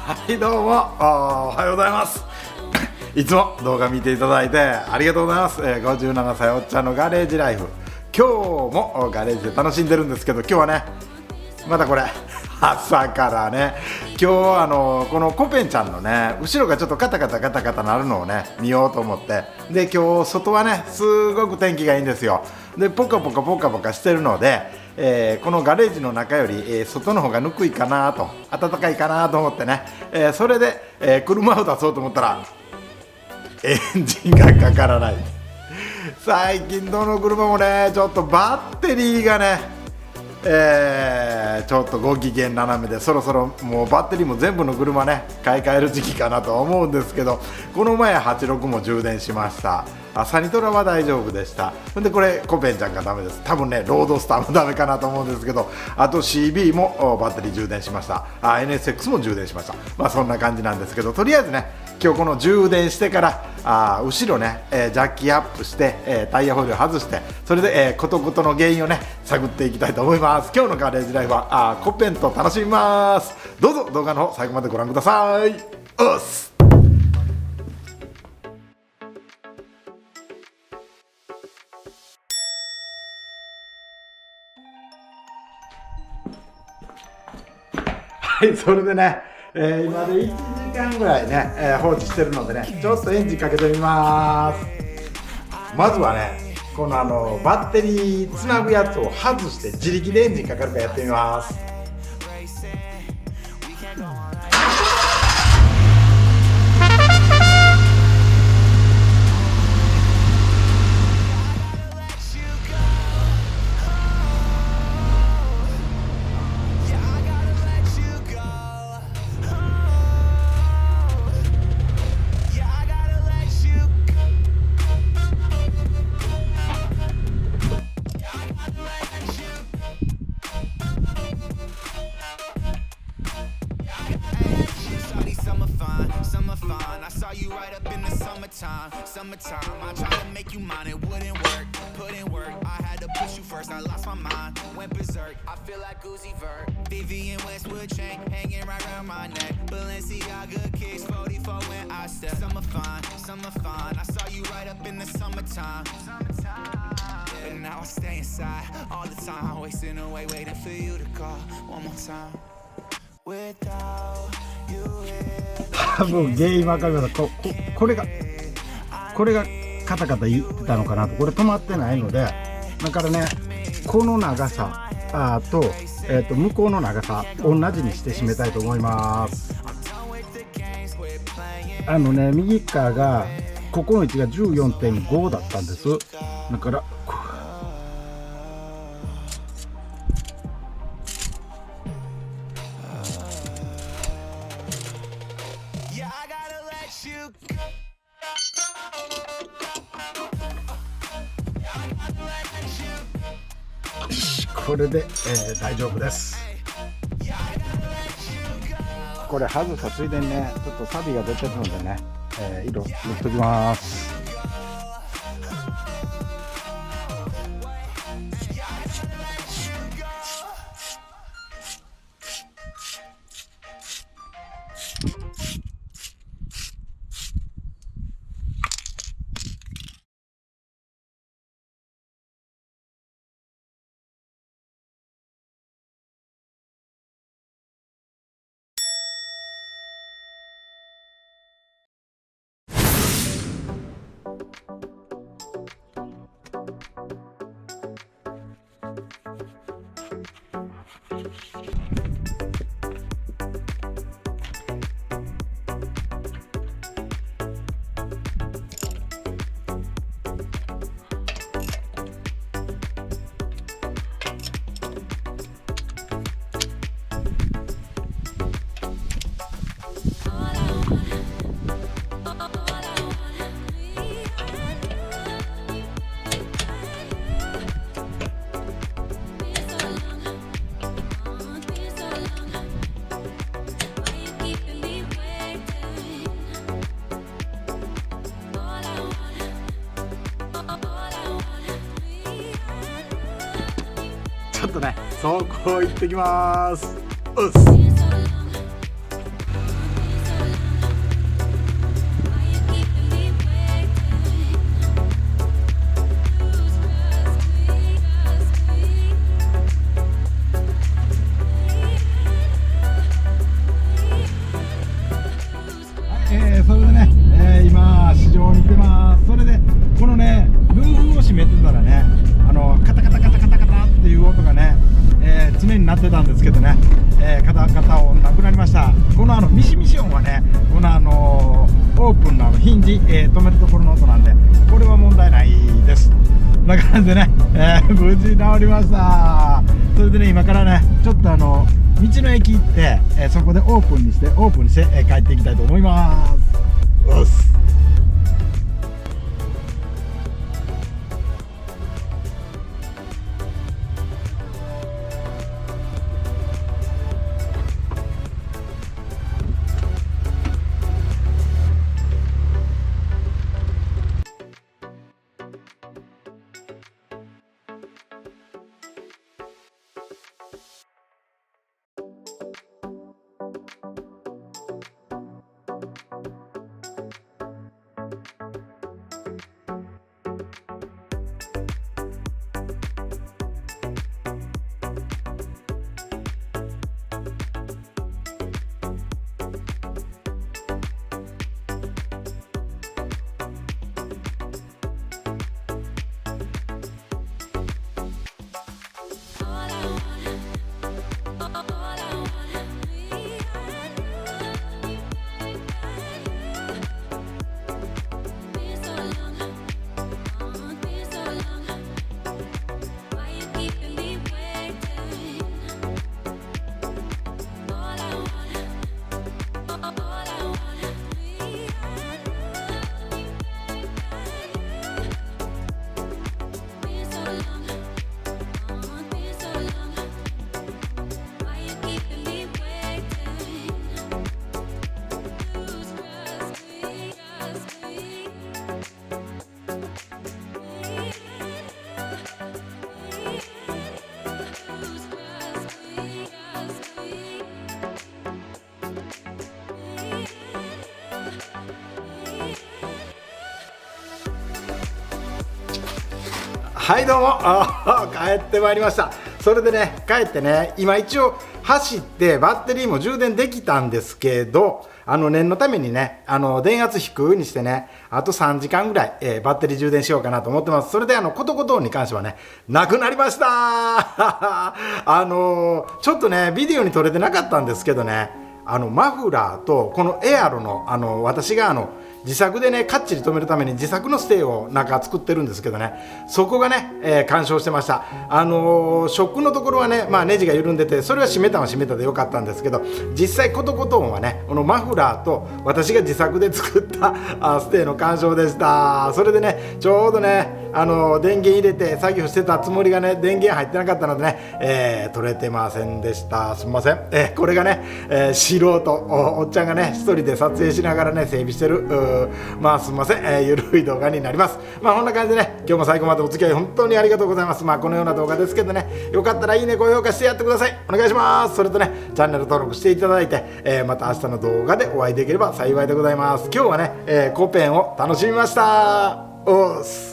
はいどうもおはようございますいつも動画見ていただいてありがとうございます、57歳おっちゃんのガレージライフ。今日もガレージで楽しんでるんですけど、今日はねまたこれ朝からね、今日このコペンちゃんのね後ろがちょっとカタカタカタカタなるのをね見ようと思って、で今日外はねすごく天気がいいんですよ。でポカポカポカポカしてるので、このガレージの中より、外の方がぬくいかなと、暖かいかなと思ってね、それで、車を出そうと思ったらエンジンがかからない。最近どの車もねちょっとバッテリーがね、ちょっとご機嫌斜めで、そろそろもうバッテリーも全部の車ね買い替える時期かなと思うんですけど、この前86も充電しました。サニトラは大丈夫でした。ほんでこれコペンちゃんがダメです。多分ねロードスターもダメかなと思うんですけど、あと CB もバッテリー充電しました。NSX も充電しました。まあそんな感じなんですけど、とりあえずね今日この充電してから後ろね、ジャッキアップして、タイヤホイール外して、それで、コトコトの原因をね探っていきたいと思います。今日のガレージライフはコペンと楽しみます。どうぞ動画の方最後までご覧ください。おっす。はい、それでね、今で1時間ぐらいね、放置してるのでね、ちょっとエンジンかけてみます。まずはねこのバッテリーつなぐやつを外して自力でエンジンかかるかやってみます。Summertime, I tried to make you mine, it wouldn't work. Put in work, I had to push you first. I lost my mind, went berserk. I feel like Uzi Vert, Vivian Westwood chain hanging right around my neck. Balenciaga kicks 44 when I step. Summer fine. I saw you right up in the summertime. But now I stay inside all the time, wasting away, waiting for you to call one more time. Without you here. 多分原因わかります。これがカタカタ言ってたのかなと。これ止まってないので、だからねこの長さと、向こうの長さ同じにして締めたいと思います。右側がここの位置が 14.5 だったんです。だからこれで、大丈夫です。これ外したついでにねちょっとサビが出てるのでね、色塗っときます。ちょっとね、そこ行ってきます。うっす。長に来てます。それでこのねルーフを閉めてたらねカタカタカタカタカタっていう音がね、常になってたんですけどね、カタカタ音なくなりました。このミシミシ音はねこのオープンのヒンジ、止めるところの音なんでこれは問題ないです。な感じでね、無事治りました。それでね今からねちょっと道の駅行って、そこでオープンにして帰っていきたいと思います。おっす。はいどうも帰ってまいりました。それでね帰ってね今一応走ってバッテリーも充電できたんですけど念のためにね電圧低にしてねあと3時間ぐらい、バッテリー充電しようかなと思ってます。それでコトコト音に関してはねなくなりましたちょっとねビデオに撮れてなかったんですけどねマフラーとこのエアロの私が自作でねかっちり止めるために自作のステーを中作ってるんですけどねそこがね、干渉してました。ショックのところはね、ネジが緩んでてそれは閉めたは閉めたでよかったんですけど実際コトコト音はねこのマフラーと私が自作で作ったステーの干渉でした。それでねちょうどね電源入れて作業してたつもりがね電源入ってなかったのでね、取れてませんでした。すみません、これがね、素人 おっちゃんがね一人で撮影しながらね整備してるすみません、ゆるい動画になります。こんな感じでね今日も最後までお付き合い本当にありがとうございます。このような動画ですけどねよかったらいいね高評価してやってください。お願いします。それとねチャンネル登録していただいて、また明日の動画でお会いできれば幸いでございます。今日はね、コペンを楽しみました。おっす。